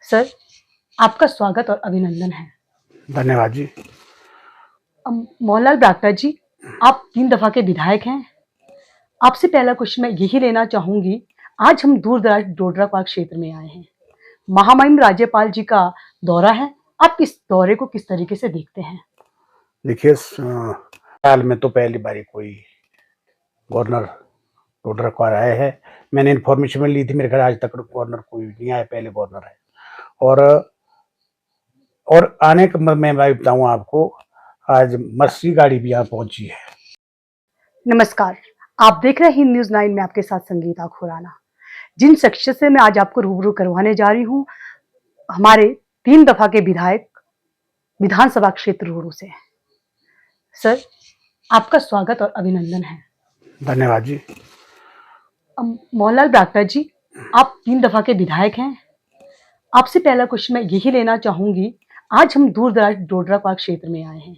Sir, आपका स्वागत और अभिनंदन है। धन्यवाद जी। मोहनलाल ब्राक्टा जी, आप 3 दफ़ा के विधायक हैं। आपसे पहला क्वेश्चन मैं यही लेना चाहूँगी, आज हम दूर-दराज डोडरा पार्क क्षेत्र में आए हैं। महामहिम राज्यपाल जी का दौरा है, आप इस दौरे को किस तरीके से देखते हैं? देखिए साल में तो पहली बारी कोई गवर्नर डोडरा को आए हैं। मैंने इन्फॉर्मेशन ली थी, मेरे ख्याल आज तक गवर्नर कोई नहीं आया, पहले गवर्नर है। और आने का मैं भाई बताऊँ आपको, आज मर्सी गाड़ी भी यहाँ पहुँची है। नमस्कार, आप देख रहे हैं हिंद न्यूज़ 9 में आपके साथ संगीता खुराना। जिन शख्सियत से मैं आज आपको रूबरू करवाने जा रही हूँ, हमारे 3 दफ़ा के विधायक विधानसभा क्षेत्र रोहू से हैं। सर, आपका स्वागत और अभिनंदन है। धन्यवाद जी। मोहनलाल ब्राक्टा जी, आप 3 दफ़ा के विधायक हैं। आपसे पहला क्वेश्चन मैं यही लेना चाहूँगी, आज हम दूर-दराज डोडरा पार्क क्षेत्र में आए हैं।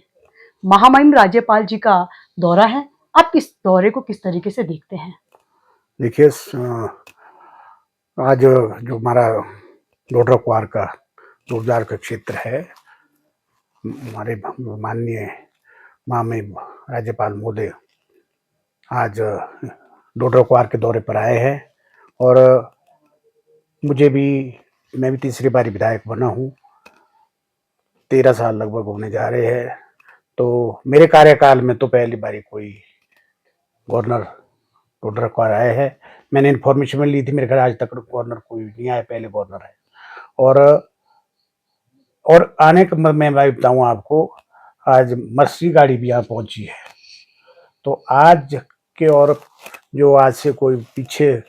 महामहिम राज्यपाल जी का दौरा है, आप इस दौरे को किस तरीके से देखते हैं? देखिए आज जो हमारा डोडरा क्वार का जोरदार का क्षेत्र है, हमारे माननीय महामहिम राज्यपाल महोदय आज डोडरा क्वार के दौरे पर आए हैं। और मैं भी तीसरी बारी विधायक बना हूँ, 13 साल लगभग होने जा रहे हैं। तो मेरे कार्यकाल में तो पहली बारी कोई गवर्नर डोडरा क्वार आए हैं। मैंने इन्फॉर्मेशन ली थी, मेरे ख्याल आज तक गवर्नर कोई नहीं आया, पहले गवर्नर है। और आने का मैं भाई बताऊँ आपको, आज मर्सी गाड़ी भी यहाँ पहुँची है। तो आज के और जो आज से कोई पीछे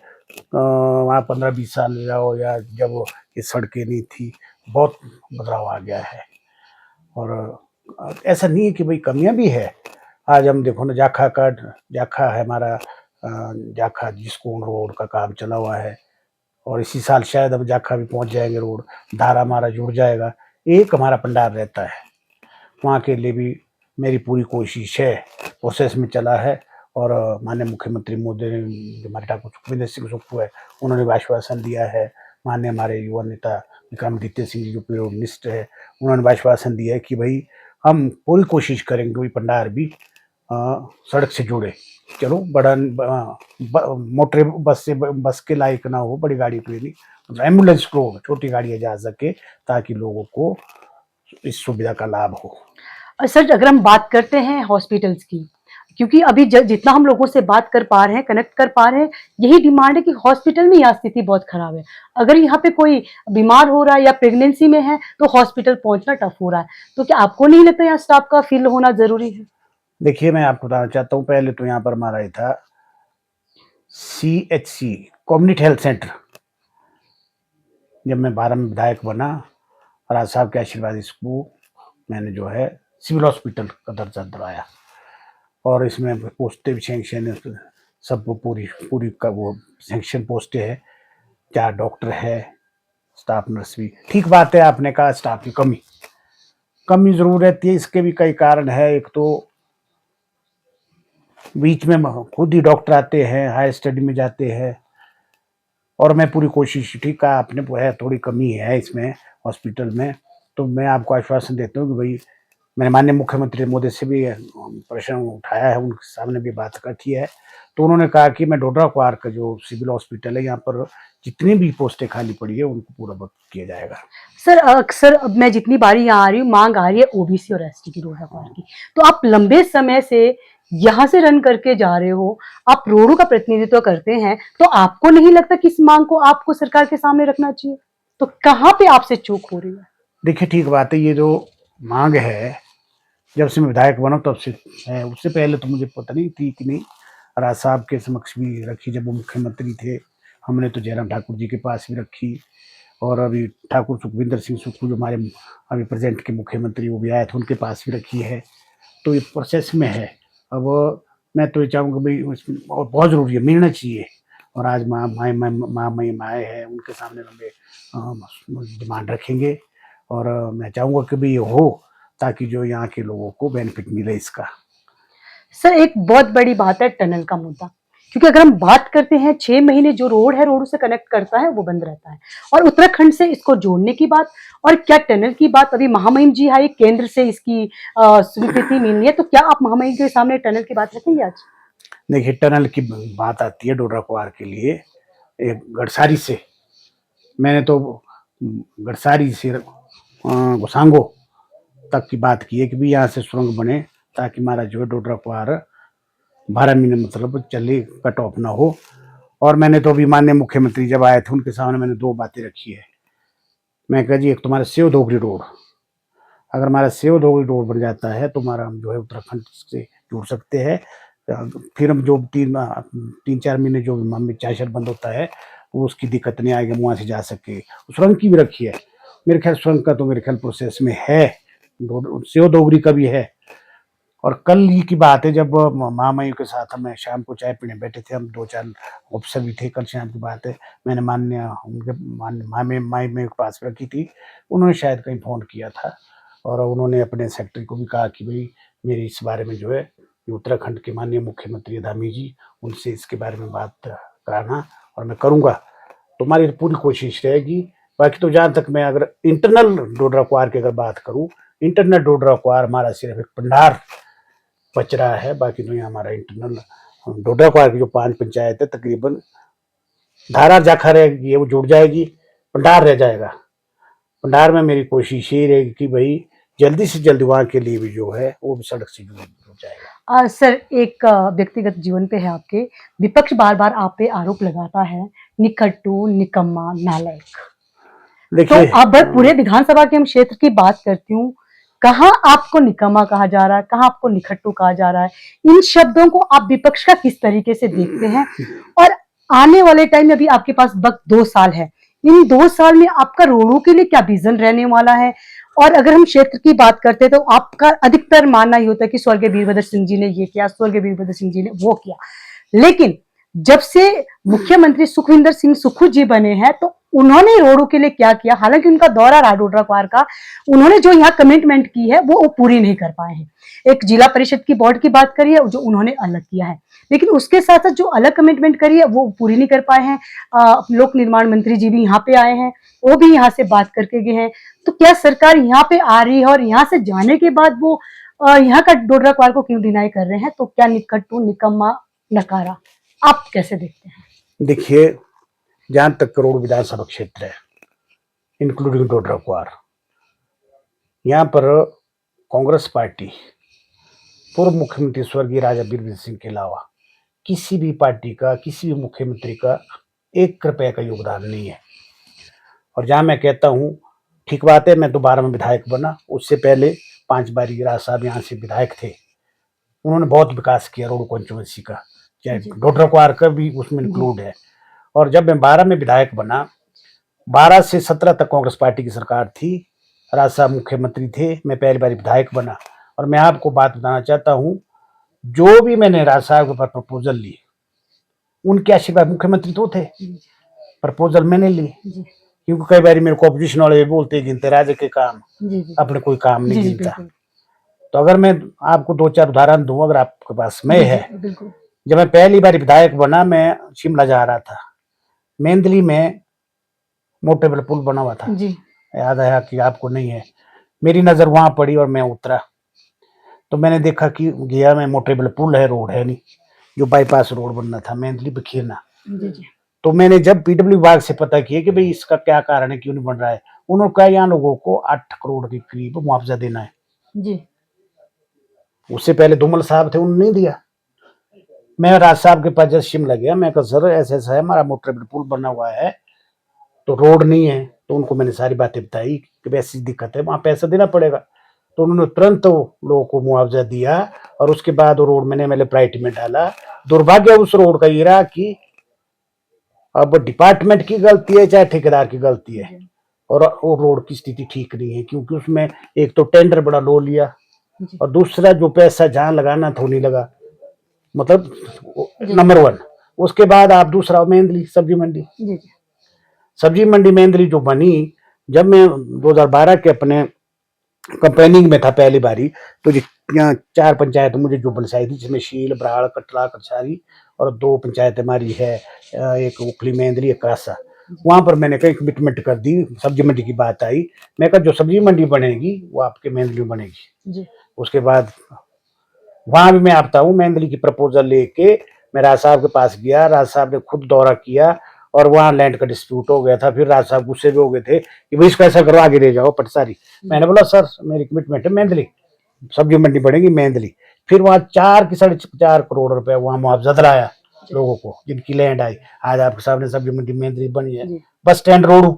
वहाँ 15-20 साल जाओ, या जब ये सड़कें नहीं थी, बहुत बदलाव आ गया है। और ऐसा नहीं है कि भाई कमियां भी है। आज हम देखो ना, जाखा है हमारा, जाखा जिसकोन रोड का काम चला हुआ है, और इसी साल शायद अब जाखा भी पहुंच जाएंगे रोड, धारा हमारा जुड़ जाएगा। एक हमारा भंडार रहता है, वहाँ के लिए भी मेरी पूरी कोशिश है, प्रोसेस में चला है। और माननीय मुख्यमंत्री महोदय ने, जो हमारे ठाकुर सुखविंदर सिंह सुक्खू है, उन्होंने भी आश्वासन दिया है। माननीय हमारे युवा नेता विक्रमादित्य सिंह जी, जो पूर्व मिनिस्टर है, उन्होंने भी आश्वासन दिया है कि भाई हम पूरी कोशिश करेंगे कि भंडार भी सड़क से जुड़े। चलो बड़ा मोटर बस के लायक ना हो, बड़ी गाड़ी पे नहीं, मतलब एम्बुलेंस को छोटी गाड़ियाँ जा सके, ताकि लोगों को इस सुविधा का लाभ हो। सर, अगर हम बात करते हैं हॉस्पिटल्स की, क्योंकि अभी जितना हम लोगों से बात कर पा रहे हैं, कनेक्ट कर पा रहे हैं, यही डिमांड है कि हॉस्पिटल में यहाँ स्थिति बहुत खराब है। अगर यहाँ पे कोई बीमार हो रहा है या प्रेगनेंसी में है, तो हॉस्पिटल पहुंचना टफ हो रहा है। तो क्या आपको नहीं लगता यहाँ स्टाफ का फील्ड होना जरूरी है? देखिए, मैं आपको बताना चाहता हूँ, पहले तो यहाँ पर हमारा ये था CHC, कम्युनिटी हेल्थ सेंटर। जब मैं 12 में विधायक बना, राज साहब के आशीर्वाद इसको मैंने जो है सिविल हॉस्पिटल का दर्जा दिलाया, और इसमें पोस्टें भी सैंक्शन, सब पूरी पूरी का वो सैंक्शन पोस्टें है। 4 डॉक्टर है, स्टाफ नर्स भी। ठीक बात है, आपने कहा स्टाफ की कमी जरूर रहती है। इसके भी कई कारण है। एक तो बीच में खुद ही डॉक्टर आते हैं, हायर स्टडी में जाते हैं, और मैं पूरी कोशिश, ठीक है आपने है, थोड़ी कमी है इसमें हॉस्पिटल में। तो मैं आपको आश्वासन देता हूँ कि भाई, मैंने माननीय मुख्यमंत्री मोदी से भी प्रश्न उठाया है, उनके सामने भी बात की है। तो उन्होंने कहा कि मैं डोडरा क्वार का जो सिविल हॉस्पिटल है, यहाँ पर जितनी भी पोस्टें खाली पड़ी है, उनको पूरा वक्त किया जाएगा। सर, अक्सर अब मैं जितनी बारी यहाँ आ रही हूँ, मांग आ रही है ओबीसी और एसटी की, डोडा पार्क की। तो आप लंबे समय से यहाँ से रन करके जा रहे हो, आप रोडों का प्रतिनिधित्व करते हैं, तो आपको नहीं लगता कि इस मांग को आपको सरकार के सामने रखना चाहिए? तो कहाँ पे आपसे चूक हो रही है? देखिए, ठीक बात है, ये जो मांग है, जब से मैं विधायक बना तब से है। उससे पहले तो मुझे पता नहीं थी कि नहीं, राज साहब के समक्ष भी रखी, जब वो मुख्यमंत्री थे, हमने तो जयराम ठाकुर जी के पास भी रखी। और अभी ठाकुर सुखविंदर सिंह सुक्खू, जो हमारे अभी प्रेजेंट के मुख्यमंत्री, वो भी आए थे, उनके पास भी रखी है। तो ये प्रोसेस में है। अब मैं तो ये चाहूँगा भाई, उसमें और बहुत ज़रूरी है, मिलना चाहिए। और आज माँ आए हैं, उनके सामने हम डिमांड रखेंगे। और मैं चाहूँगा कि भाई ये हो, ताकि जो यहाँ के लोगों को बेनिफिट मिले इसका। सर, एक बहुत बड़ी बात है टनल का मुद्दा। क्योंकि अगर हम बात करते हैं 6 महीने जो रोड है, रोड से कनेक्ट करता है वो बंद रहता है। और उत्तराखंड से इसको जोड़ने की बात और क्या टनल की बात, अभी महामहिम जी आई, केंद्र से इसकी स्वीकृति मिलनी है, तो क्या आप महामहिम के सामने टनल की बात रखेंगे आज? देखिए, टनल की बात आती है डोडरा कुआर के लिए, एक गड़सारी से, मैंने तो गड़सारी से गोसांगो तक की बात की है कि भी यहाँ से सुरंग बने, ताकि हमारा जो है डोडरा कुआर 12 महीने मतलब चले, कट ऑफ ना हो। और मैंने तो अभी माननीय मुख्यमंत्री जब आए थे उनके सामने मैंने 2 बातें रखी है। मैं कहा जी, एक तुम्हारा सेव धोगरी रोड, अगर हमारा सेव धोगरी रोड बन जाता है तो हमारा हम जो है उत्तराखंड से जुड़ सकते हैं। फिर हम जो 3-4 महीने जो हमें चाशर बंद होता है वो उसकी दिक्कत नहीं आएगी, वहाँ से जा सके। सुरंग की भी रखी है, मेरे ख्याल सुरंग का तो मेरे ख्याल प्रोसेस में है, सेव धोगरी का भी है। और कल ही की बात है, जब महामहिम के साथ हमें शाम को चाय पीने बैठे थे, हम 2-4 ऑफिसर भी थे, कल शाम की बात है, मैंने माननीय उनके महामहिम के पास रखी थी। उन्होंने शायद कहीं फ़ोन किया था और उन्होंने अपने सेक्रेटरी को भी कहा कि भाई मेरी इस बारे में जो है उत्तराखंड के माननीय मुख्यमंत्री धामी जी, उनसे इसके बारे में बात कराना, और मैं करूँगा। तो हमारी पूरी कोशिश रहेगी। बाकी तो जहाँ तक मैं अगर इंटरनल डोडरा कुआर की अगर बात करूँ, इंटरनल डोडरा कुआर हमारा सिर्फ एक भंडार बच रहा है, बाकी तो यहाँ हमारा इंटरनल डोडरा कुआर की जो 5 पंचायत है तकरीबन धारा जाखा रहेगी, वो जुड़ जाएगी, भंडार रह जाएगा। भंडार में मेरी कोशिश ये रहेगी कि भाई जल्दी से जल्दी वहाँ के लिए भी जो है वो भी सड़क से जुड़ जाएगा। सर, एक व्यक्तिगत जीवन पे है आपके, विपक्ष बार-बार आप पे आरोप लगाता है, निकट्टू, निकम्मा, नालायक। तो देखिए, अब पूरे विधानसभा के हम क्षेत्र की बात करती हूँ, कहाँ आपको निकम्मा कहा जा रहा है, कहाँ आपको निखट्टू कहा जा रहा है? इन शब्दों को आप विपक्ष का किस तरीके से देखते हैं? और आने वाले टाइम में अभी आपके पास वक़्त 2 साल है, इन 2 साल में आपका रोडों के लिए क्या विज़न रहने वाला है? और अगर हम क्षेत्र की बात करते हैं तो आपका अधिकतर मानना ही होता है कि स्वर्गीय वीरभद्र सिंह जी ने ये किया, स्वर्गीय वीरभद्र सिंह जी ने वो किया। लेकिन जब से मुख्यमंत्री सुखविंदर सिंह सुक्खू जी बने हैं तो उन्होंने रोडों के लिए क्या किया? हालांकि उनका दौरा रहा डोडरा कुआर का, उन्होंने जो यहाँ कमिटमेंट की है वो पूरी नहीं कर पाए हैं। एक जिला परिषद की बोर्ड की बात करी है जो उन्होंने अलग किया है, लेकिन उसके साथ साथ जो अलग कमिटमेंट करी है वो पूरी नहीं कर पाए हैं। लोक निर्माण मंत्री जी भी यहाँ पे आए हैं, वो भी यहाँ से बात करके गए हैं। तो क्या सरकार यहाँ पे आ रही है और यहाँ से जाने के बाद वो यहाँ का डोडरा कुआर को क्यों डिनाई कर रहे हैं? तो क्या निकट्टू, निकम्मा, नकारा आप कैसे देखते हैं? देखिए, जहाँ तक करोड़ विधानसभा क्षेत्र है इंक्लूडिंग डोडरा कुआर, यहाँ पर कांग्रेस पार्टी पूर्व मुख्यमंत्री स्वर्गीय राजा वीरभद्र सिंह के अलावा किसी भी पार्टी का, किसी भी मुख्यमंत्री का 1 रुपये का योगदान नहीं है। और जहाँ मैं कहता हूँ ठीक बात है, मैं दोबारा में विधायक बना, उससे पहले 5 बारी राज साहब यहाँ से विधायक थे, उन्होंने बहुत विकास किया रोड कंट्रोवर्सी का, चाहे डोडरा कुआर का भी उसमें इंक्लूड है। और जब मैं 12 में विधायक बना, 12 से 17 तक कांग्रेस पार्टी की सरकार थी, राज साहब मुख्यमंत्री थे, मैं पहली बार विधायक बना। और मैं आपको बात बताना चाहता हूँ, जो भी मैंने राज साहब के पास प्रपोजल ली, उनके आशीर्वाद, मुख्यमंत्री तो थे, प्रपोजल मैंने ली, क्योंकि कई बार मेरे को ऑपोजिशन वाले बोलते गिनते राजा के काम, अपने कोई काम नहीं गिनता। तो अगर मैं आपको 2-4 उदाहरण दूं, अगर आपके पास समय है, जब मैं पहली बार विधायक बना, मैं शिमला जा रहा था, मेंदली में मोटेबल पुल बना हुआ था, याद आया कि आपको नहीं है, मेरी नजर वहां पड़ी और मैं उतरा, तो मैंने देखा कि गया मैं मोटेबल पुल है, रोड है नहीं, जो बाईपास रोड बनना था मेंदली बखीरना। तो मैंने जब पीडब्ल्यू विभाग से पता किया कि भाई इसका क्या कारण है, क्यों नहीं बन रहा है, उन्होंने कहा यहाँ लोगों को 8 करोड़ के करीब मुआवजा देना है जी। उससे पहले धूमल साहब थे, उन्होंने नहीं दिया। मैं राज साहब के पास जब शिमला गया, मैं कहा सर ऐसा ऐसा है, हमारा मोटेबल पुल बना हुआ है तो रोड नहीं है। तो उनको मैंने सारी बातें बताई कि ऐसी दिक्कत है, वहाँ पैसा देना पड़ेगा। तो उन्होंने तुरंत लोगों को मुआवजा दिया और उसके बाद वो रोड मैंने प्रायोरिटी में डाला। दुर्भाग्य उस रोड का ये रहा कि अब डिपार्टमेंट की गलती है चाहे ठेकेदार की गलती है, और वो रोड की स्थिति ठीक नहीं है, क्योंकि उसमें एक तो टेंडर बड़ा लो लिया और दूसरा जो पैसा जहाँ लगाना था वो नहीं लगा, मतलब नंबर 1। उसके बाद आप दूसरा मेंदली सब्जी मंडी, सब्जी मंडी मेंदली जो बनी, जब मैं 2012 के अपने कंपेनिंग में था पहली बारी, तो यहाँ 4 पंचायत मुझे जो बनसाई थी, जिसमें शील, बराड़, कटरा, कटसारी और 2 पंचायत हमारी है, एक उखली मेंदली, एक कासा। वहां पर मैंने कहीं कमिटमेंट कर दी, सब्जी मंडी की बात आई, मैं कहा जो सब्जी मंडी बनेगी वो आपके मेंदली में बनेगी। जी उसके बाद वहां भी मैं आता हूँ, मेंदली की प्रपोजल लेके मैं राज साहब के पास गया, राज साहब ने खुद दौरा किया और वहाँ लैंड का डिस्प्यूट हो गया था। फिर राज साहब गुस्से भी हो गए थे कि भाई इसको ऐसा करो, आगे ले जाओ पटसारी। मैंने बोला सर मेरी कमिटमेंट है मेंदली, सब्जी मंडी बढ़ेगी मेंदली। फिर वहाँ 4 की 4.5 करोड़ रुपए वहाँ मुआवजा दिलाया लोगों को जिनकी लैंड आई। आज आपके सामने सब्जी मंडी मेंदली बनी है। जी बस स्टैंड रोड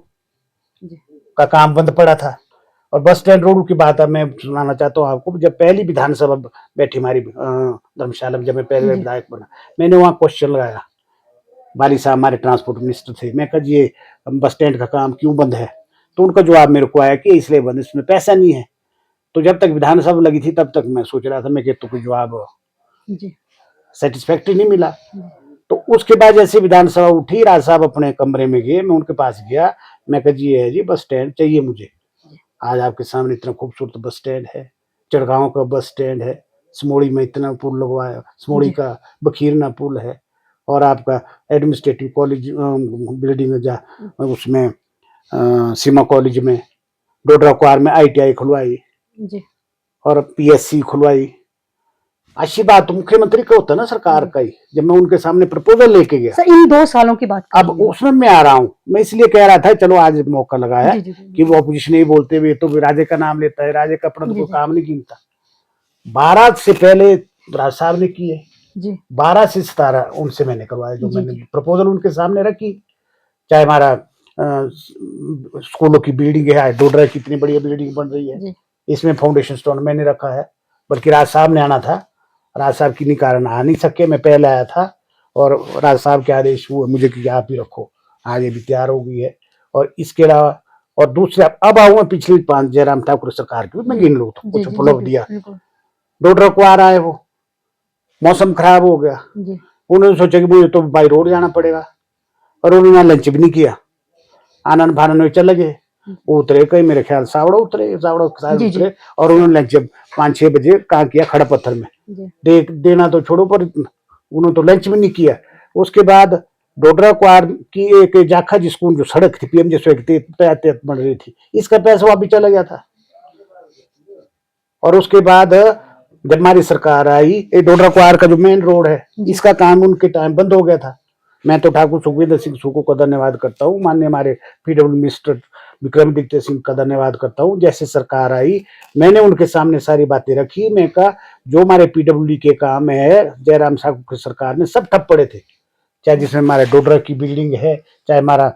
जी का काम बंद पड़ा था। और बस स्टैंड रोड की बात अब मैं सुनाना चाहता हूँ आपको। जब पहली विधानसभा बैठी हमारी धर्मशाला में, जब मैं पहले जी विधायक बना, मैंने वहाँ क्वेश्चन लगाया, बाली साहब हमारे ट्रांसपोर्ट मिनिस्टर थे, मैं कहा ये बस स्टैंड का काम क्यों बंद है? तो उनका जवाब मेरे को आया कि इसलिए बंद, इसमें पैसा नहीं है। तो जब तक विधानसभा लगी थी तब तक मैं सोच रहा था मैं कि तो कोई जवाब जी सेटिस्फैक्ट्री नहीं मिला। जी तो उसके बाद जैसे विधानसभा उठी, राज साहब अपने कमरे में गए, मैं उनके पास गया, मैं कहा जी है जी बस स्टैंड चाहिए मुझे। आज आपके सामने इतना खूबसूरत बस स्टैंड है, चढ़गांव का बस स्टैंड है, समोड़ी में इतना पुल लगवाया, समोड़ी जी का बखीरना पुल है, और आपका एडमिनिस्ट्रेटिव कॉलेज बिल्डिंग है जहाँ उसमें सीमा कॉलेज में, डोडरा क्वार में ITI खुलवाई जी और PSC खुलवाई। अच्छी बात तो मुख्यमंत्री का होता है ना, सरकार का ही। जब मैं उनके सामने प्रपोजल लेके गया, सर इन 2 सालों की बात कर अब रही हूँ। उसमें मैं आ रहा हूँ, मैं इसलिए कह रहा था चलो आज मौका लगा है जी जी जी कि वो ऑपोजिशन ही बोलते हुए तो राजे का नाम लेता है, राजे का अपना तो जी कोई जी काम नहीं गिनता। 12 से पहले राज साहब ने किए, जी 12 से 17 उनसे मैंने करवाया, जो जी मैंने जी प्रपोजल उनके सामने रखी। चाहे हमारा स्कूलों की बिल्डिंग है, डोडरा की इतनी बढ़िया बिल्डिंग बन रही है, जी इसमें फाउंडेशन स्टोन मैंने रखा है। बल्कि राज साहब ने आना था, राज साहब किन्हीं कारण आ नहीं सके, मैं पहले आया था और राज साहब के आदेश हुए मुझे कि आप ही रखो। आज ये भी तैयार हो गई है। और इसके अलावा और दूसरे अब आऊँ पिछली 5 जयराम ठाकुर सरकार की मैं गिन लूँ तो जी कुछ जी फ्लॉप दिया। बिल्कुल डोडरा को आ रहा है, वो मौसम खराब हो गया, जी उन्होंने सोचा कि मुझे तो बाई रोड जाना पड़ेगा, और उन्होंने लंच भी नहीं किया, आनंद भानन में चले गए। वो उतरे कहीं मेरे ख्याल सावड़ा उतरे, सावड़ा शायद जी जी उतरे, और उन्होंने लंच जब 5-6 बजे कहाँ किया, खड़ा पत्थर में। जी देना तो छोड़ो, पर उन्होंने तो लंच भी नहीं किया। उसके बाद डोडरा क्वार की एक जाखा जिसको जो सड़क थी PM यातायात बन रही थी, इसका पैसा वहां भी चला गया था। और उसके बाद जब हमारी सरकार आई, ये डोडरा क्वार का जो मेन रोड है इसका काम उनके टाइम बंद हो गया था। मैं तो ठाकुर सुखविंदर सिंह सुक्खू का धन्यवाद करता हूँ, माननीय हमारे PW मिनिस्टर विक्रमादित्य सिंह का धन्यवाद करता हूँ। जैसे सरकार आई मैंने उनके सामने सारी बातें रखी, मैं कहा जो हमारे PWD के काम है जयराम ठाकुर की सरकार में सब ठप पड़े थे, चाहे जिसमें हमारे डोडरा की बिल्डिंग है, चाहे हमारा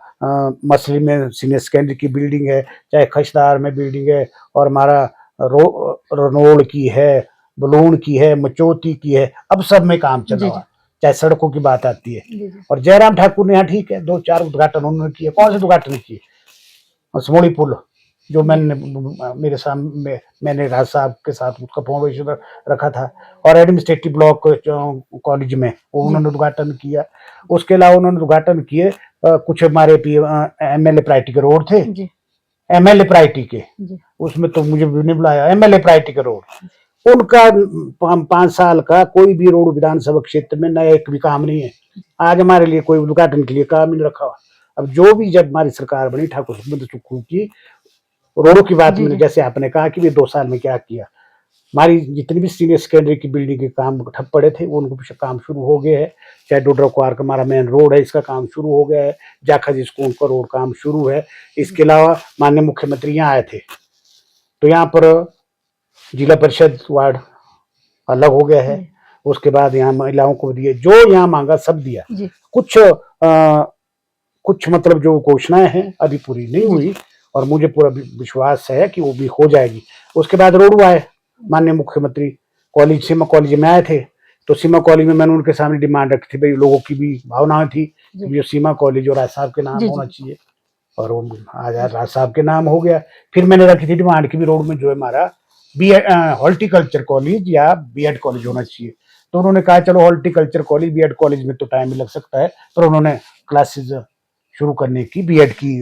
मछली में सीनियर सेकेंडरी की बिल्डिंग है, चाहे खशदार में बिल्डिंग है, और हमारा रनोड़ की है, बलून की है, मचौती की है, अब सब में काम चल जी रहा जी है। चाहे सड़कों की बात आती है, जी जी और जयराम ठाकुर ने यहाँ ठीक है 2-4 उद्घाटन उन्होंने किए। कौन से उद्घाटन किए? और समोड़ी पुल जो मैंने मेरे सामने मैंने राज साहब के साथ उसका फाउंडेशन रखा था, और एडमिनिस्ट्रेटिव ब्लॉक कॉलेज में वो उन्होंने उद्घाटन किया। उसके अलावा उन्होंने उद्घाटन किए कुछ हमारे MLA प्राइटी के रोड थे, जी MLA प्राइटी के, जी उसमें तो मुझे भी नहीं बुलाया, MLA प्राइटी के रोड उनका 5 साल का कोई भी रोड विधानसभा क्षेत्र में नया एक भी काम नहीं है। आज हमारे लिए कोई उद्घाटन के लिए काम ही नहीं रखा हुआ। अब जो भी जब हमारी सरकार बनी ठाकुर सुखविंदर सुक्खू की, रोडों की बात जी मैंने जी जैसे आपने कहा कि वे 2 साल में क्या किया, हमारी जितनी भी सीनियर सेकेंडरी की बिल्डिंग के काम ठप पड़े थे वो उनको काम शुरू हो गए हैं। चाहे डोडरा क्वार का हमारा मेन रोड है, इसका काम शुरू हो गया है, जाखा जी स्कूल का रोड काम शुरू है। इसके अलावा माननीय मुख्यमंत्री यहाँ आए थे तो यहाँ पर जिला परिषद वार्ड अलग हो गया है। उसके बाद यहाँ महिलाओं को दिए, जो यहाँ मांगा सब दिया। जी कुछ मतलब जो घोषणाएं हैं अभी पूरी नहीं हुई, और मुझे पूरा विश्वास है कि वो भी हो जाएगी। उसके बाद रोड आए, माननीय मुख्यमंत्री कॉलेज सीमा कॉलेज में आए थे, तो सीमा कॉलेज में मैंने उनके सामने डिमांड रखी थी, भाई लोगों की भी भावनाएं थी कि सीमा कॉलेज और राज साहब के नाम जी होना जी चाहिए, और वो आज राज साहब के नाम हो गया। फिर मैंने रखी थी डिमांड की भी रोड में जो है हमारा हॉर्टिकल्चर कॉलेज या BEd कॉलेज होना चाहिए। तो उन्होंने कहा चलो हॉर्टिकल्चर कॉलेज BEd कॉलेज में तो टाइम लग सकता है, पर उन्होंने क्लासेज शुरू करने की BEd की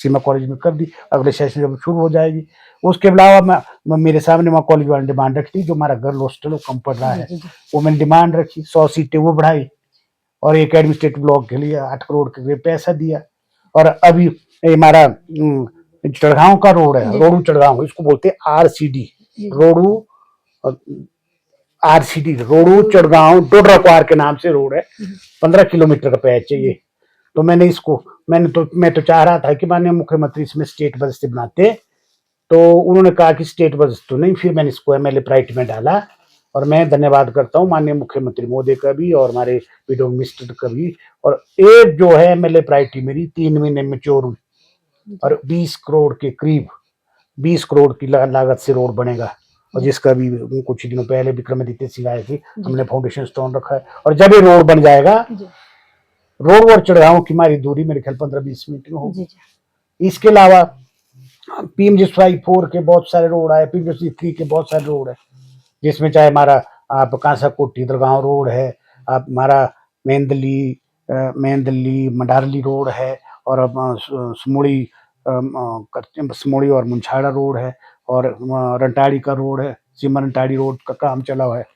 सीमा कॉलेज में कर दी, अगले सेशन जब शुरू हो जाएगी। उसके अलावा मेरे सामने वहाँ कॉलेज वाले डिमांड रखी थी, जो हमारा गर्ल हॉस्टल कम पड़ रहा है, वो मैंने डिमांड रखी, 100 सीटें वो बढ़ाई, और एक एडमिनिस्ट्रेटिव ब्लॉक के लिए 8 करोड़ के पैसा दिया। और अभी हमारा चढ़गांव का रोड है, रोडू चढ़गांव, इसको बोलते हैं RCD, रोडू RCD, रोडू चढ़गांव डोडरा क्वार के नाम से रोड है, 15 किलोमीटर का पैच है ये। तो मैं तो चाह रहा था कि माननीय मुख्यमंत्री इसमें स्टेट बस से बनाते, तो उन्होंने कहा कि स्टेट बस तो नहीं, फिर मैंने इसको MLA प्रायोरिटी में डाला। और मैं धन्यवाद करता हूँ माननीय मुख्यमंत्री महोदय का भी और हमारे विडो मिनिस्टर का भी। और एक जो है MLA प्रायोरिटी मेरी 3 महीने में चोर हुई, और 20 करोड़ के करीब 20 करोड़ की लागत से रोड बनेगा, और जिसका भी कुछ दिनों पहले विक्रमादित्य सिंह आए थे, हमने फाउंडेशन स्टोन रखा है। और जब ये रोड बन जाएगा, रोड और चढ़गांव की हमारी दूरी मेरे ख्याल 15-20 मिनट में होगी। इसके अलावा PMGSY 4 के बहुत सारे रोड आए, PMGSY 3 के बहुत सारे रोड है, जिसमें चाहे हमारा आप कांसाकोटी दरगांव रोड है, आप हमारा मेंदली मंडारली रोड है, और स्मोड़ी और मुंछाड़ा रोड है, और रंटाड़ी का रोड है, सीमा रंटाड़ी रोड का काम चला हुआ है,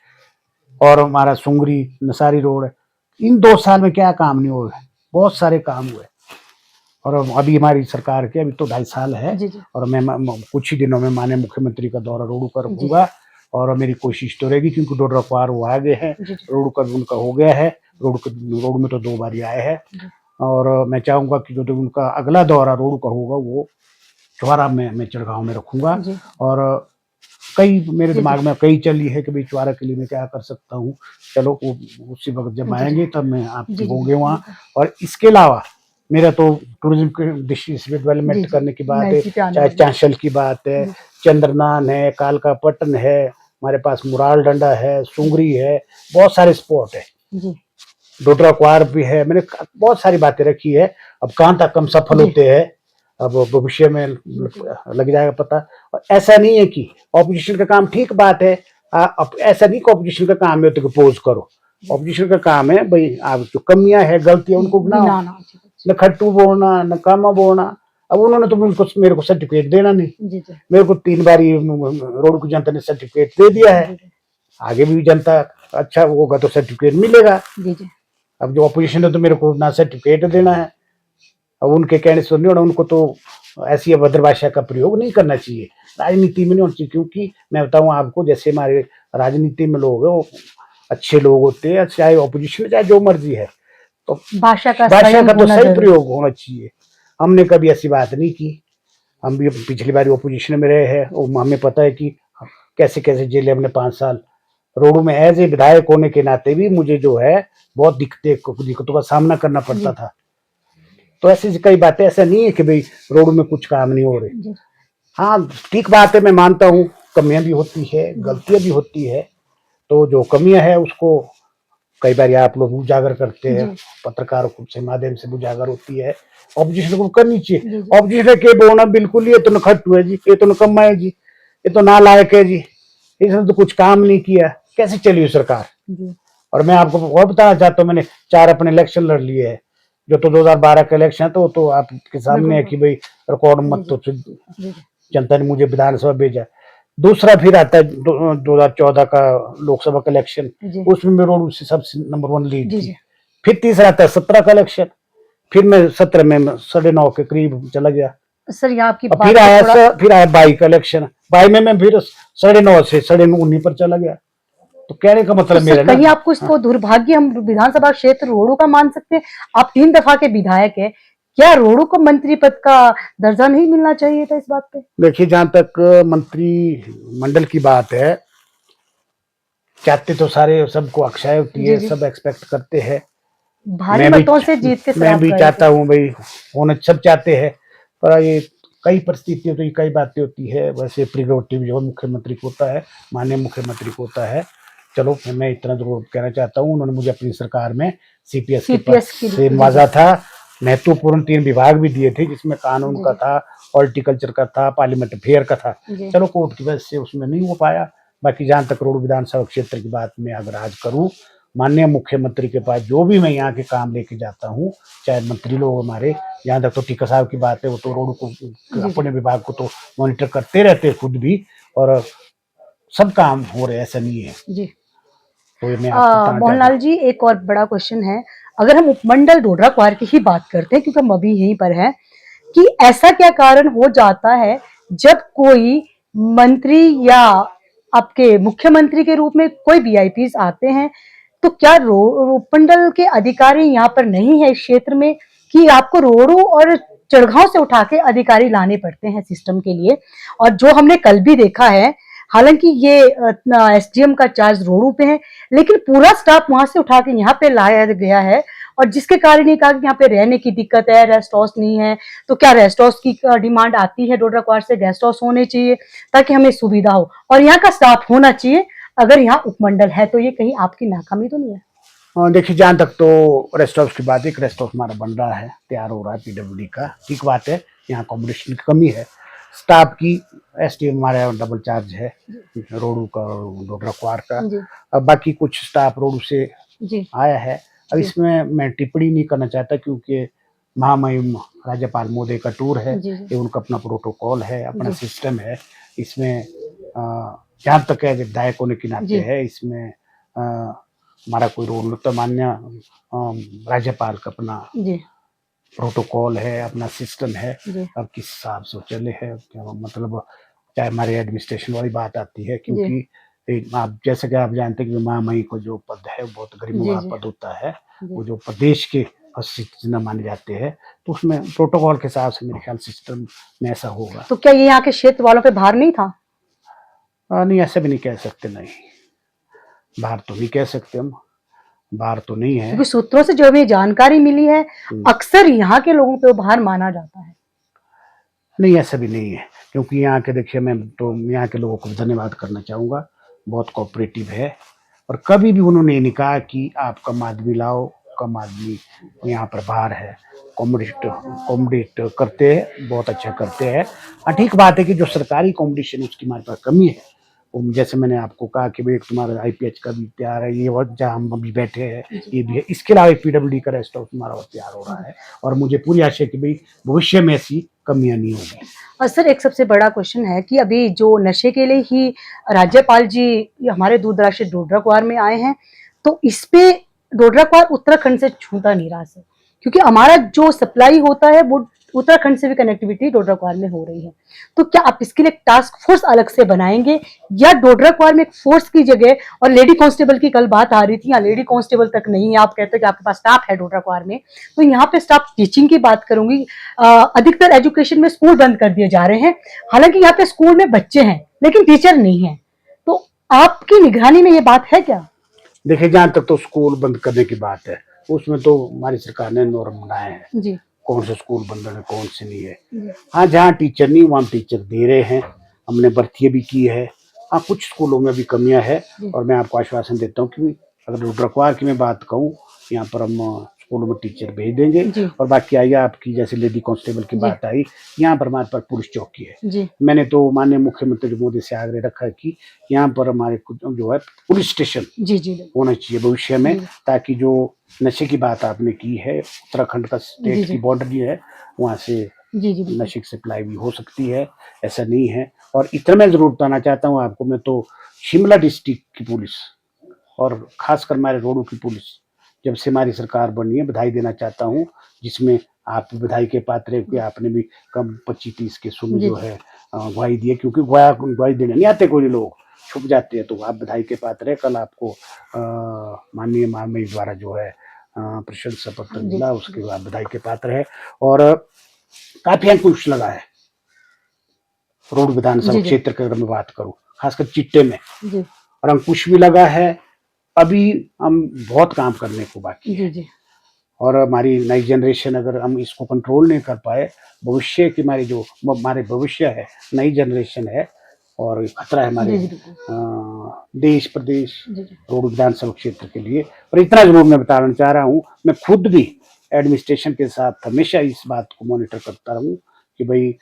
और हमारा सुंगरी नसारी रोड है। इन 2 साल में क्या काम नहीं हुआ है, बहुत सारे काम हुए। और अभी हमारी सरकार के अभी तो 2.5 साल है, और मैं कुछ ही दिनों में माननीय मुख्यमंत्री का दौरा रोडू का रखूंगा, और मेरी कोशिश तो रहेगी, क्योंकि डोडरा पार वो आ गए हैं, रोड का भी उनका हो गया है, रोड में तो 2 बार ही आए हैं। और मैं चाहूंगा कि जो उनका अगला दौरा रोड का होगा वो चौरा में मैं चढ़गांव में रखूंगा। और कई मेरे दिमाग में कई चली है कि भाई चौरा के लिए मैं क्या कर सकता हूँ, चलो वो उसी वक्त जब आएंगे तब मैं आपके होंगे वहाँ। और इसके अलावा मेरा तो टूरिज्म के दृष्टि से डेवलपमेंट करने की बात है, चाहे चांशल की बात है, चंद्रनान है, कालकापट्टन है, हमारे पास मुराल डंडा है, सुंगरी है, बहुत सारे स्पॉट है, डोडरा क्वार भी है। मैंने बहुत सारी बातें रखी है। अब कहाँ तक हम सफल होते हैं, अब भविष्य में लग जाएगा पता। और ऐसा नहीं है कि ऑपोजिशन का काम, ठीक बात है, ऐसा नहीं कि ऑपोजिशन का काम है तो पोज करो। ऑपोजिशन का काम है भाई, आप जो कमियां है, गलतियां, उनको बनाओ, न खट्टू बोलना न कामा बोलना। अब उन्होंने तो मेरे को सर्टिफिकेट देना नहीं, मेरे को 3 बार रोड की जनता ने सर्टिफिकेट दे दिया है, आगे भी जनता अच्छा होगा तो सर्टिफिकेट मिलेगा। अब जो ऑपोजिशन है तो मेरे को ना सर्टिफिकेट देना है, अब उनके कहने से नहीं होना, उनको तो ऐसी अभद्र भाषा का प्रयोग नहीं करना चाहिए, राजनीति में नहीं होना चाहिए। क्योंकि मैं बताऊं आपको, जैसे हमारे राजनीति में लोग हैं वो अच्छे लोग होते हैं, चाहे ऑपोजिशन चाहे जो मर्जी है, तो भाषा का तो सही प्रयोग होना चाहिए। हमने कभी ऐसी बात नहीं की, हम भी पिछली बार ऑपोजिशन में रहे हैं, और हमें पता है कि कैसे कैसे जेले हमने 5 साल रोडू में एज ए विधायक होने के नाते भी मुझे जो है बहुत दिक्कतों का सामना करना पड़ता था। तो ऐसी कई बातें, ऐसा नहीं है कि भाई रोड में कुछ काम नहीं हो रहे। हाँ ठीक बात है, मैं मानता हूँ कमियां भी होती है, गलतियां भी होती है, तो जो कमियां है उसको कई बार आप लोग उजागर करते हैं, पत्रकारों के माध्यम से उजागर होती है, ऑपोजिशन को करनी चाहिए। ऑपोजिशन के बोलना बिल्कुल, ये तो नखट्टू है जी, ये तो नकम्मा है जी, ये तो नालायक है जी, इसने तो कुछ काम नहीं किया, कैसे चली सरकार। और मैं आपको और बताना चाहता हूँ, मैंने 4 अपने इलेक्शन लड़ लिए हैं, जो तो 2012 का इलेक्शन था वो तो आपके सामने है कि भाई रिकॉर्ड मत, तो जनता ने मुझे विधानसभा भेजा। दूसरा फिर आता है 2014 का लोकसभा का इलेक्शन, उसमें मैं रोड से सबसे नंबर 1 लीड थी। फिर तीसरा आता है 17 का इलेक्शन, फिर मैं 17 में 9.5 के करीब चला गया सर। ये आपकी फिर आया 22 का इलेक्शन, 22 में मैं फिर 9.5 से 19.5 पर चला गया। तो कहने का मतलब तो मेरा कहीं आपको इसको दुर्भाग्य हम विधानसभा क्षेत्र रोडू का मान सकते हैं? आप 3 दफा के विधायक है, क्या रोडू को मंत्री पद का दर्जा नहीं मिलना चाहिए था इस बात पे? देखिए, जहां तक मंत्री मंडल की बात है, चाहते तो सारे सबको अक्षय होती है, सब एक्सपेक्ट करते हैं, भारी मतों से जीत के मैं भी चाहता हूँ भाई होना, सब चाहते हैं, पर ये कई परिस्थितियों तो कई बातें होती है। वैसे प्रिरोगेटिव जो मुख्यमंत्री को होता है, माननीय मुख्यमंत्री को होता है। चलो मैं इतना जरूर कहना चाहता हूँ, उन्होंने मुझे अपनी सरकार में CPS के पद से नवाजा था, महत्वपूर्ण 3 विभाग भी दिए थे, जिसमें कानून का था, हॉर्टिकल्चर का था, पार्लियामेंट अफेयर का था। चलो कोर्ट की वजह से उसमें नहीं हो पाया। बाकी जहां तक रोड विधानसभा क्षेत्र की बात में अगर आज करूं, माननीय मुख्यमंत्री के पास जो भी मैं यहाँ के काम लेके जाता हूँ, चाहे मंत्री लोग हमारे, यहाँ तक तो टीका साहब की बात है, वो तो रोड को अपने विभाग को तो मॉनिटर करते रहते हैं खुद भी, और सब काम हो रहे हैं, ऐसा नहीं है। जी तो ये मैं आपको बताना चाहता मोहनलाल जी, एक और बड़ा क्वेश्चन है, अगर हम उपमंडल डोडरा क्वार की ही बात करते हैं, क्योंकि हम अभी यहीं पर हैं, कि ऐसा क्या कारण हो जाता है जब कोई मंत्री या आपके मुख्यमंत्री के रूप में कोई वीआईपीज आते हैं, तो क्या उपमंडल के अधिकारी यहाँ पर नहीं है इस क्षेत्र में, कि आपको रोड़ू और चढ़गांव से उठा के अधिकारी लाने पड़ते हैं सिस्टम के लिए। और जो हमने कल भी देखा है, हालांकि ये एसडीएम का चार्ज रोड़ू पे है, लेकिन पूरा स्टाफ वहां से उठा के यहाँ पे लाया गया है, और जिसके कारण ये कहा कि यहाँ पे रहने की दिक्कत है, रेस्ट हाउस नहीं है। तो क्या रेस्ट हाउस की डिमांड आती है डोडरा क्वार से, गेस्ट हाउस होने चाहिए ताकि हमें सुविधा हो, और यहाँ का स्टाफ होना चाहिए। अगर यहाँ उपमंडल है तो ये कहीं आपकी नाकामी तो नहीं है? देखिए, जहाँ तक तो रेस्ट हाउस की बात है, एक रेस्ट हाउस हमारा बन रहा है, तैयार हो रहा है पीडब्ल्यूडी का, ठीक बात है। यहाँ अकोमोडेशन की कमी है, स्टाफ की, एसटीएम हमारे यहाँ डबल चार्ज है, रोडू का और डोडरा क्वार का। अब बाकी कुछ स्टाफ रोडू से आया है। अब इसमें मैं टिप्पणी नहीं करना चाहता, क्योंकि महामहिम राज्यपाल महोदय का टूर है, ये उनका अपना प्रोटोकॉल है, अपना सिस्टम है। इसमें जहाँ तक है विधायक होने के नाते है, इसमें हमारा कोई रोल तो मान्य राज्यपाल का अपना प्रोटोकॉल है, अपना सिस्टम है। अब किस हिसाब से चले है, क्या मतलब, चाहे हमारे एडमिनिस्ट्रेशन वाली बात आती है, क्योंकि आप जैसे कि आप जानते हैं कि महामहिम को जो पद है बहुत गरिमा पद होता है, वो जो प्रदेश के चिन्ह माने जाते हैं, तो उसमें प्रोटोकॉल के हिसाब से मेरे ख्याल सिस्टम में ऐसा होगा। तो क्या ये यहाँ के क्षेत्र वालों पे भार नहीं था? नहीं, ऐसा भी नहीं कह सकते, नहीं बाहर तो नहीं कह सकते हम, बाहर तो नहीं है, क्योंकि सूत्रों से जो हमें जानकारी मिली है, अक्सर यहाँ के लोगों पे बाहर माना जाता है। नहीं, ऐसा भी नहीं है, क्योंकि यहाँ के, देखिए, मैं तो यहाँ के लोगों को धन्यवाद करना चाहूँगा, बहुत कोऑपरेटिव है, और कभी भी उन्होंने नहीं कहा कि आप कम आदमी लाओ, कम आदमी यहाँ पर बाहर है, कोमोडेट करते हैं, बहुत अच्छा करते हैं। हाँ, ठीक बात है कि जो सरकारी कॉम्पिटिशन उसकी हमारे पास कमी है। जैसे मैंने आपको कहा कि भाई एक तुम्हारा आईपीएच का भी तैयार है, ये और जहाँ हम अभी बैठे हैं ये भी है, इसके अलावा एक पीडब्ल्यूडी का रेस्ट हाउस तुम्हारा और तैयार हो रहा है, और मुझे पूरी आशा है कि भाई भविष्य में ऐसी कमियां नहीं होगी। और सर, एक सबसे बड़ा क्वेश्चन है कि अभी जो नशे के लिए ही राज्यपाल जी हमारे दूर दराज से डोडरा क्वार में आए हैं, तो इस पे डोडरा क्वार उत्तराखंड से छूटा नहीं रहा, सर, क्योंकि हमारा जो सप्लाई होता है वो उत्तराखंड से भी कनेक्टिविटी डोडरा क्वार में हो रही है। तो क्या आप इसके लिए एक टास्क फोर्स अलग से बनाएंगे, या डोडरा क्वार में एक फोर्स की जगह, और लेडी कांस्टेबल की कल बात आ रही थी, यहाँ लेडी कांस्टेबल तक नहीं है, आप कहते हैं कि आपके पास स्टाफ है डोडरा क्वार में, तो यहाँ पे स्टाफ टीचिंग की बात करूंगी। अधिकतर एजुकेशन में स्कूल बंद कर दिए जा रहे हैं, हालांकि यहाँ पे स्कूल में बच्चे हैं लेकिन टीचर नहीं है, तो आपकी निगरानी में ये बात है क्या? देखिए, जहाँ तक तो स्कूल बंद करने की बात है, उसमें तो हमारी सरकार ने नॉर्म बनाए हैं जी, कौन से स्कूल बंद है कौन से नहीं है। हाँ, जहाँ टीचर नहीं वहाँ टीचर दे रहे हैं, हमने भर्ती भी की है। हाँ, कुछ स्कूलों में भी कमियां है, और मैं आपको आश्वासन देता हूँ कि अगर डोडरा क्वार की मैं बात कहूँ, यहाँ पर हम स्कूलों में टीचर भेज देंगे। और बाकी आई आपकी जैसे लेडी कांस्टेबल की बात आई, यहाँ पर हमारे पास पुलिस चौकी है। मैंने तो माननीय मुख्यमंत्री मोदी से आग्रह रखा है कि यहाँ पर हमारे जो है पुलिस स्टेशन होना चाहिए भविष्य में, ताकि जो नशे की बात आपने की है, उत्तराखंड का स्टेट की बॉर्डर है, वहाँ से नशे की सप्लाई भी हो सकती है, ऐसा नहीं है। और इतना मैं जरूर बताना चाहता हूँ आपको, मैं तो शिमला डिस्ट्रिक्ट की पुलिस और खासकर हमारे रोडू की पुलिस, जब से हमारी सरकार बनी है, बधाई देना चाहता हूँ, जिसमें आप बधाई के पात्र हैं कि आपने भी कम 25-30 के सुन जो है गवाही दी है, क्योंकि गवाही देने नहीं आते, कोई लोग छुप जाते हैं, तो आप बधाई के पात्र है। कल आपको माननीय महामहिम द्वारा जो है प्रशंसा पत्र मिला, उसके बाद बधाई के पात्र है, और काफी अंकुश लगा है रोड विधानसभा क्षेत्र की अगर मैं बात करूं, खासकर चिट्टे में, और अंकुश भी लगा है। अभी हम बहुत काम करने को बाकी है, और हमारी नई जनरेशन, अगर हम इसको कंट्रोल नहीं कर पाए, भविष्य की हमारे भविष्य है, नई जनरेशन है, और खतरा है हमारे देश प्रदेश रोड विधानसभा क्षेत्र के लिए। और इतना जरूर मैं बताना चाह रहा हूँ, मैं खुद भी एडमिनिस्ट्रेशन के साथ हमेशा इस बात को मॉनिटर करता रहूं कि भाई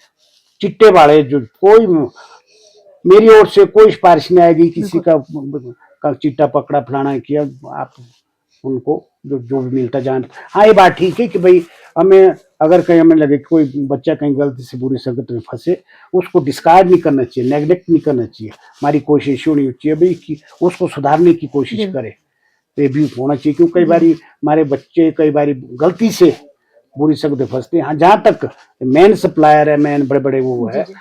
चिट्टे वाले जो, कोई मेरी ओर से कोई सिफारिश नहीं आएगी किसी का चिट्टा पकड़ा फलाना किया, आप उनको जो जो भी मिलता जान। हाँ, ये बात ठीक है कि भाई हमें अगर कहीं हमें लगे कि कोई बच्चा कहीं गलती से बुरी संगत में फंसे, उसको डिस्कार्ड नहीं करना चाहिए, नेग्लेक्ट नहीं करना चाहिए। हमारी कोशिश होनी चाहिए भाई कि उसको सुधारने की कोशिश जी करे। ये भी होना चाहिए, क्योंकि कई बारी हमारे बच्चे कई बारी गलती से बुरी संगत में फंसते हैं। हाँ, जहाँ तक मेन सप्लायर है, मेन बड़े बड़े वो जी है, जी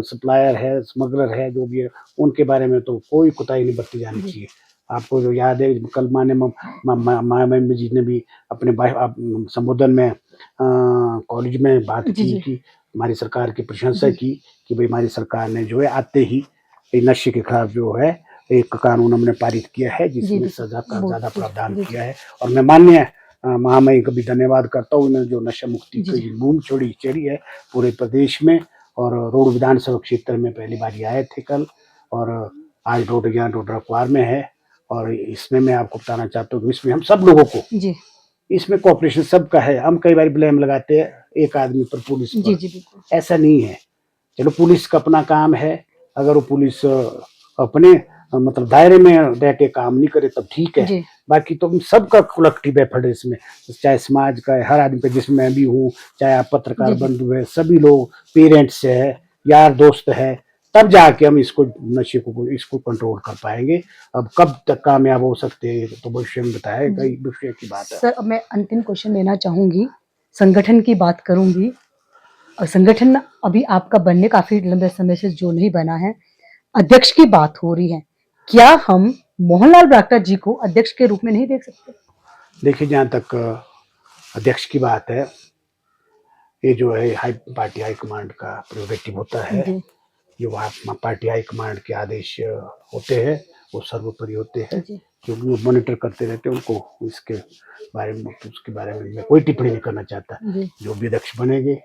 सप्लायर है, स्मगलर है, जो भी है, उनके बारे में तो कोई कोताही नहीं बरती जानी जी चाहिए। आपको जो याद है, कल माने माया जी ने भी अपने संबोधन में कॉलेज में बात जी की जी कि हमारी सरकार की प्रशंसा जी की कि भाई हमारी सरकार ने जो है आते ही ये नशे के खिलाफ जो है एक कानून हमने पारित किया है, जी जिसमें जी सजा का बहुत ज्यादा जी प्रावधान जी किया है। और मैं माननीय महामहिम का भी धन्यवाद करता हूँ, उन्होंने जो नशा मुक्ति जी जी की बूंद चढ़ी है पूरे प्रदेश में। और रोड विधानसभा क्षेत्र में पहली बार आए थे कल, और आज रोड ज्ञान रोड रखवार में है। और इसमें मैं आपको बताना चाहता हूँ कि इसमें हम सब लोगों को, जी इसमें कोऑपरेशन सबका है। हम कई बार ब्लेम लगाते हैं एक आदमी पर, पुलिस जी पर, जी बिल्कुल ऐसा नहीं है। चलो पुलिस का अपना काम है, अगर वो पुलिस अपने मतलब दायरे में रह के काम नहीं करे तब ठीक है। जी बाकी तो हम सबका कलेक्टिव एफर्ट है इसमें, चाहे समाज का है, हर आदमी का, जिसमें मैं भी हूँ, चाहे आप पत्रकार जी जी बंधु है, सभी लोग, पेरेंट्स है, यार दोस्त है, तब जाके हम इसको नशे को इसको कंट्रोल कर पाएंगे। अब कब तक कामयाब हो सकते हैं तो भविष्य में बताएगा, जी भविष्य की बात है। सर, अब मैं अंतिम क्वेश्चन लेना चाहूंगी, संगठन की बात करूंगी। और संगठन अभी आपका बनने काफी लंबे समय से जो नहीं बना है, अध्यक्ष की बात हो रही है, क्या हम मोहनलाल ब्राक्टा जी को अध्यक्ष के रूप में नहीं देख सकते? देखिए, जहाँ तक अध्यक्ष की बात है, ये जो है पार्टी हाईकमांड का प्रेरोगेटिव होता है। जी जो पार्टी हाईकमांड के आदेश होते हैं वो सर्वोपरि होते हैं, जी क्योंकि वो मॉनिटर करते रहते हैं उनको। इसके बारे में, उसके बारे में मैं कोई टिप्पणी नहीं करना चाहता। जी जो भी अध्यक्ष बनेंगे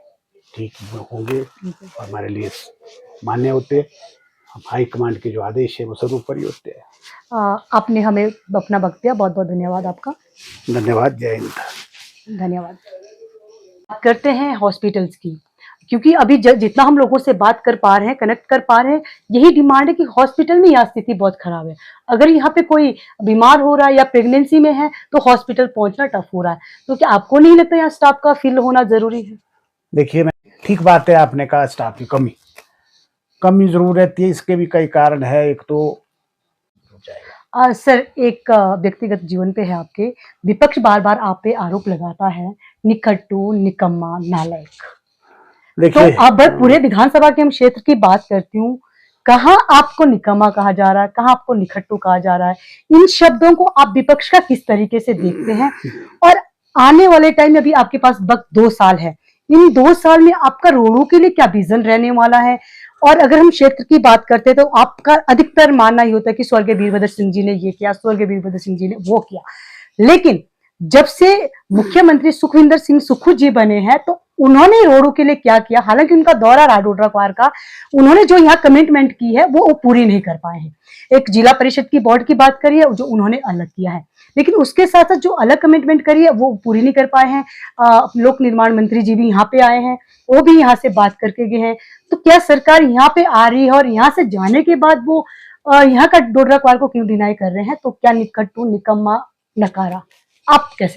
ठीक होंगे जी। और हमारे लिए मान्य होते हैं। हाईकमांड के जो आदेश है वो सर्वोपरि होते हैं। आपने हमें अपना वक्त दिया, बहुत बहुत धन्यवाद आपका। धन्यवाद। जय हिंद। धन्यवाद। बात करते हैं हॉस्पिटल्स की, क्योंकि अभी जितना हम लोगों से बात कर पा रहे हैं, कनेक्ट कर पा रहे हैं, यही डिमांड है कि हॉस्पिटल में यहाँ स्थिति बहुत खराब है। अगर यहाँ पे कोई बीमार हो रहा है या प्रेगनेंसी में है तो हॉस्पिटल पहुंचना टफ हो रहा है। तो क्या आपको नहीं लगता यहाँ स्टाफ का फिल होना जरूरी है? देखिए, मैं ठीक बात है, आपने कहा स्टाफ की कमी जरूर रहती है। इसके भी कई कारण है। एक तो सर, एक व्यक्तिगत जीवन पे है आपके, विपक्ष बार बार आप पे आरोप लगाता है, निकट्टू, निकम्मा, नालायक। तो देखिए, अब पूरे विधानसभा के हम क्षेत्र की बात करती हूँ, कहाँ आपको निकम्मा कहा जा रहा है, कहाँ आपको निखट्टू कहा जा रहा है? इन शब्दों को आप विपक्ष का किस तरीके से देखते हैं? और आने वाले टाइम में, अभी आपके पास वक्त 2 साल है, इन 2 साल में आपका रोडों के लिए क्या विजन रहने वाला है? और अगर हम क्षेत्र की बात करते हैं तो आपका अधिकतर मानना ही होता है कि स्वर्गीय वीरभद्र सिंह जी ने ये किया, स्वर्गीय वीरभद्र सिंह जी ने वो किया। लेकिन जब से मुख्यमंत्री सुखविंदर सिंह सुक्खू जी बने हैं तो उन्होंने रोडों के लिए क्या किया? हालांकि उनका दौरा रहा रोडराक्वार का, उन्होंने जो यहाँ कमिटमेंट की है वो पूरी नहीं कर पाए हैं। एक जिला परिषद की बोर्ड की बात करिए, जो उन्होंने अलग किया है, लेकिन उसके साथ साथ जो अलग कमिटमेंट करी है वो पूरी नहीं कर पाए हैं। लोक निर्माण मंत्री जी भी यहाँ पे आए हैं, वो भी यहाँ से बात करके गए हैं। तो क्या सरकार यहाँ पे आ रही है और यहाँ से जाने के बाद वो यहाँ का रोडराक्वार को क्यों डिनाई कर रहे हैं? तो क्या निकट्टू, निकम्मा, नकारा, आप कैसे